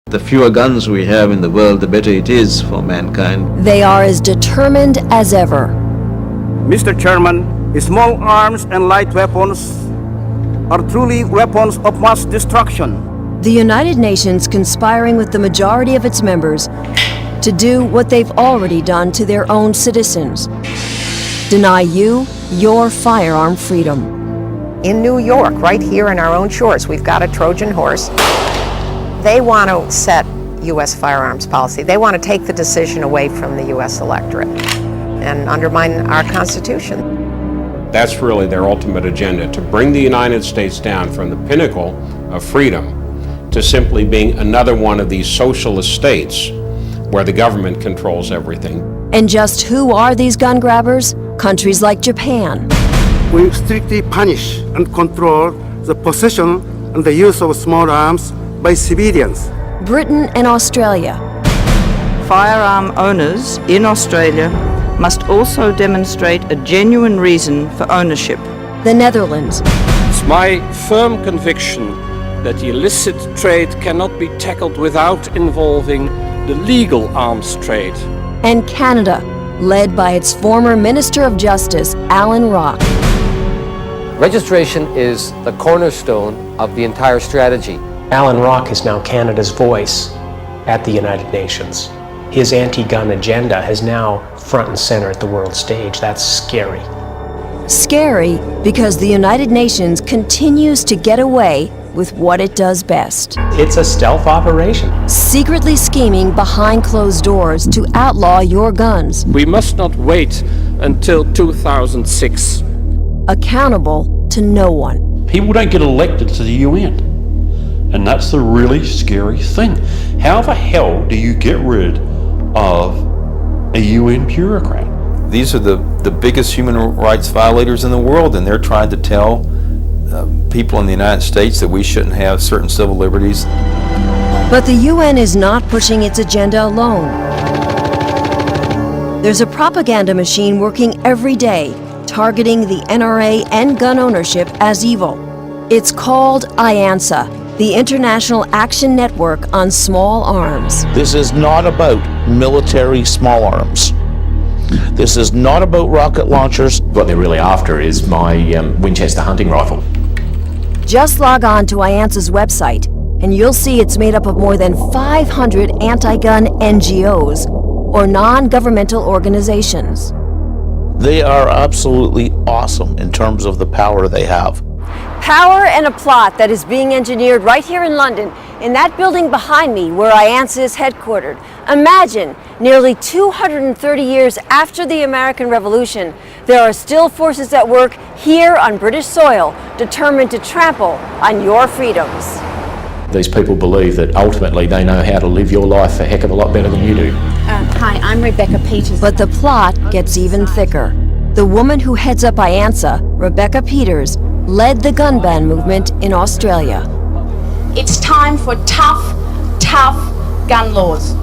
The fewer guns we have in the world, the better it is for mankind. They are as determined as ever. Mr. Chairman, small arms and light weapons are truly weapons of mass destruction. The United Nations conspiring with the majority of its members to do what they've already done to their own citizens. Deny you your firearm freedom. In New York, right here in our own shores, we've got a Trojan horse. They want to set U.S. firearms policy. They want to take the decision away from the U.S. electorate and undermine our Constitution. That's really their ultimate agenda, to bring the United States down from the pinnacle of freedom to simply being another one of these socialist states where the government controls everything. And just who are these gun grabbers? Countries like Japan. We strictly punish and control the possession and the use of small arms by civilians. Britain and Australia. Firearm owners in Australia must also demonstrate a genuine reason for ownership. The Netherlands. It's my firm conviction that the illicit trade cannot be tackled without involving the legal arms trade. And Canada, led by its former Minister of Justice, Alan Rock. Registration is the cornerstone of the entire strategy. Alan Rock is now Canada's voice at the United Nations. His anti-gun agenda is now front and center at the world stage. That's scary. Scary because the United Nations continues to get away with what it does best. It's a stealth operation. Secretly scheming behind closed doors to outlaw your guns. We must not wait until 2006. Accountable to no one. People don't get elected to the UN. And that's the really scary thing. How the hell do you get rid of a UN bureaucrat? These are the biggest human rights violators in the world, and they're trying to tell people in the United States that we shouldn't have certain civil liberties. But the UN is not pushing its agenda alone. There's a propaganda machine working every day, targeting the NRA and gun ownership as evil. It's called IANSA, the International Action Network on Small Arms. This is not about military small arms. This is not about rocket launchers. What they're really after is my Winchester hunting rifle. Just log on to IANSA's website, and you'll see it's made up of more than 500 anti-gun NGOs, or non-governmental organizations. They are absolutely awesome in terms of the power they have. Power and a plot that is being engineered right here in London, in that building behind me where IANSA is headquartered. Imagine, nearly 230 years after the American Revolution, there are still forces at work here on British soil, determined to trample on your freedoms. These people believe that ultimately they know how to live your life a heck of a lot better than you do. Hi, I'm Rebecca Peters. But the plot gets even thicker. The woman who heads up IANSA, Rebecca Peters, led the gun ban movement in Australia. It's time for tough gun laws.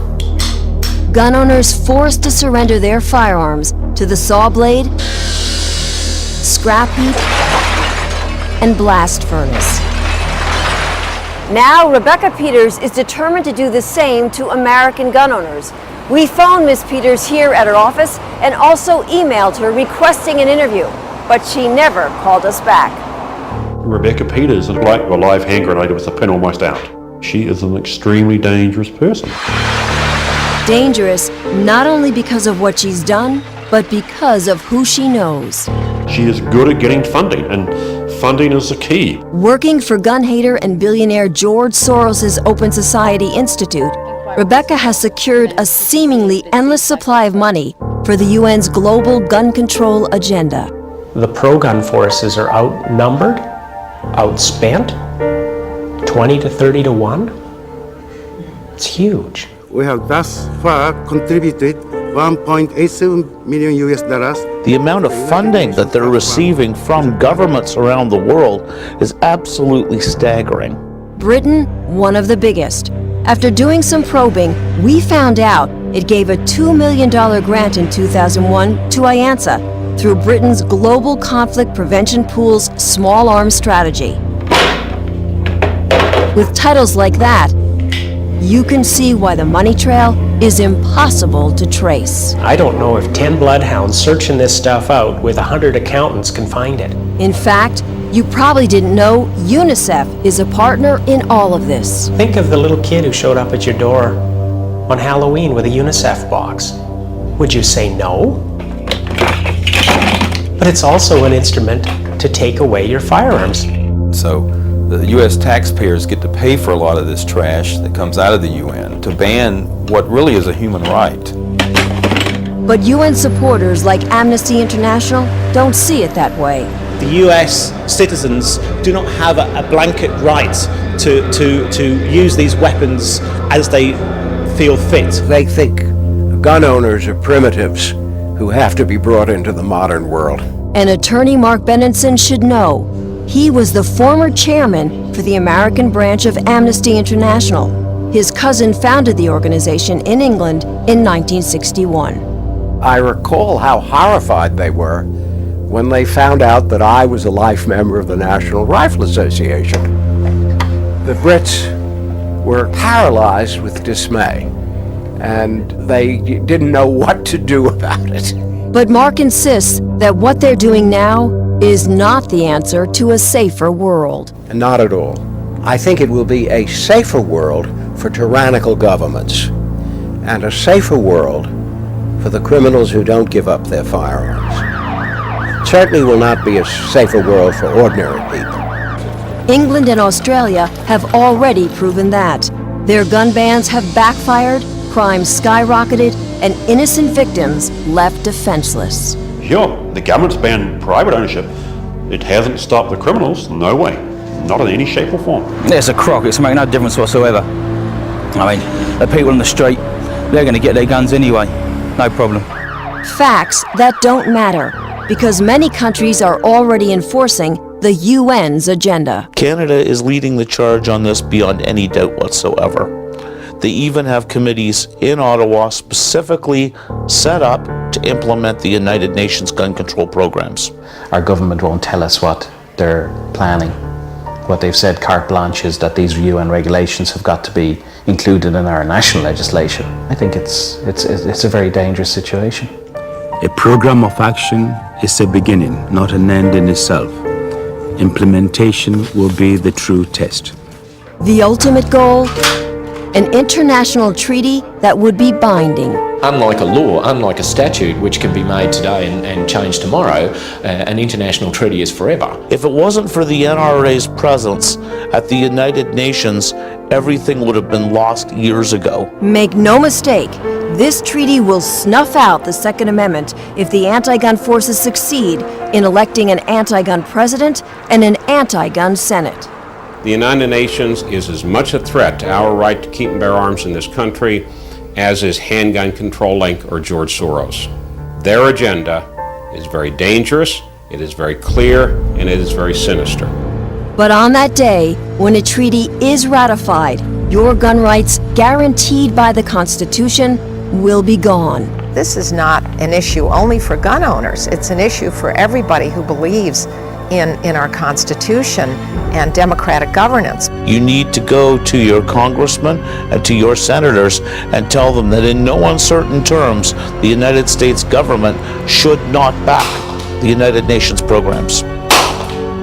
Gun owners forced to surrender their firearms to the saw blade, scrap heap, and blast furnace. Now, Rebecca Peters is determined to do the same to American gun owners. We phoned Ms. Peters here at her office and also emailed her requesting an interview, but she never called us back. Rebecca Peters is like a live hand grenade with the pin almost out. She is an extremely dangerous person. Dangerous not only because of what she's done, but because of who she knows. She is good at getting funding, and funding is the key. Working for gun hater and billionaire George Soros' Open Society Institute, Rebecca has secured a seemingly endless supply of money for the UN's global gun control agenda. The pro-gun forces are outnumbered, outspent, 20 to 30 to 1. It's huge. We have thus far contributed $1.87 million US. The amount of funding that they're receiving from governments around the world is absolutely staggering. Britain, one of the biggest. After doing some probing, we found out it gave a $2 million grant in 2001 to IANSA through Britain's Global Conflict Prevention Pool's Small Arms Strategy. With titles like that, you can see why the money trail is impossible to trace. I don't know if 10 bloodhounds searching this stuff out with 100 accountants can find it. In fact, you probably didn't know UNICEF is a partner in all of this. Think of the little kid who showed up at your door on Halloween with a UNICEF box. Would you say no? But it's also an instrument to take away your firearms. So the U.S. taxpayers get to pay for a lot of this trash that comes out of the UN to ban what really is a human right. But UN supporters like Amnesty International don't see it that way. The US citizens do not have a blanket right to use these weapons as they feel fit. They think gun owners are primitives who have to be brought into the modern world. And attorney Mark Benenson should know. He was the former chairman for the American branch of Amnesty International. His cousin founded the organization in England in 1961. I recall how horrified they were when they found out that I was a life member of the National Rifle Association. The Brits were paralyzed with dismay, and they didn't know what to do about it. But Mark insists that what they're doing now is not the answer to a safer world. Not at all. I think it will be a safer world for tyrannical governments, and a safer world for the criminals who don't give up their firearms. It certainly will not be a safer world for ordinary people. England and Australia have already proven that. Their gun bans have backfired, crime skyrocketed, and innocent victims left defenseless. Sure, the government's banned private ownership. It hasn't stopped the criminals, no way. Not in any shape or form. It's a crock, it's making no difference whatsoever. I mean, the people on the street, they're going to get their guns anyway, no problem. Facts that don't matter, because many countries are already enforcing the UN's agenda. Canada is leading the charge on this beyond any doubt whatsoever. They even have committees in Ottawa specifically set up to implement the United Nations gun control programs. Our government won't tell us what they're planning. What they've said carte blanche is that these UN regulations have got to be included in our national legislation. I think it's a very dangerous situation. A program of action is a beginning, not an end in itself. Implementation will be the true test. The ultimate goal? An international treaty that would be binding. Unlike a law, unlike a statute which can be made today and changed tomorrow, an international treaty is forever. If it wasn't for the NRA's presence at the United Nations, everything would have been lost years ago. Make no mistake, this treaty will snuff out the Second Amendment if the anti-gun forces succeed in electing an anti-gun president and an anti-gun Senate. The United Nations is as much a threat to our right to keep and bear arms in this country as is Handgun Control Inc. or George Soros. Their agenda is very dangerous, it is very clear, and it is very sinister. But on that day, when a treaty is ratified, your gun rights, guaranteed by the Constitution, will be gone. This is not an issue only for gun owners. It's an issue for everybody who believes in our Constitution and democratic governance. You need to go to your congressmen and to your senators and tell them that in no uncertain terms, the United States government should not back the United Nations programs.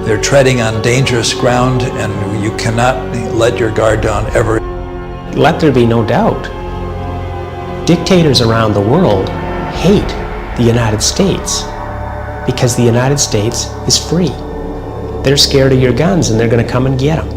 They're treading on dangerous ground, and you cannot let your guard down ever. Let there be no doubt. Dictators around the world hate the United States because the United States is free. They're scared of your guns and they're going to come and get them.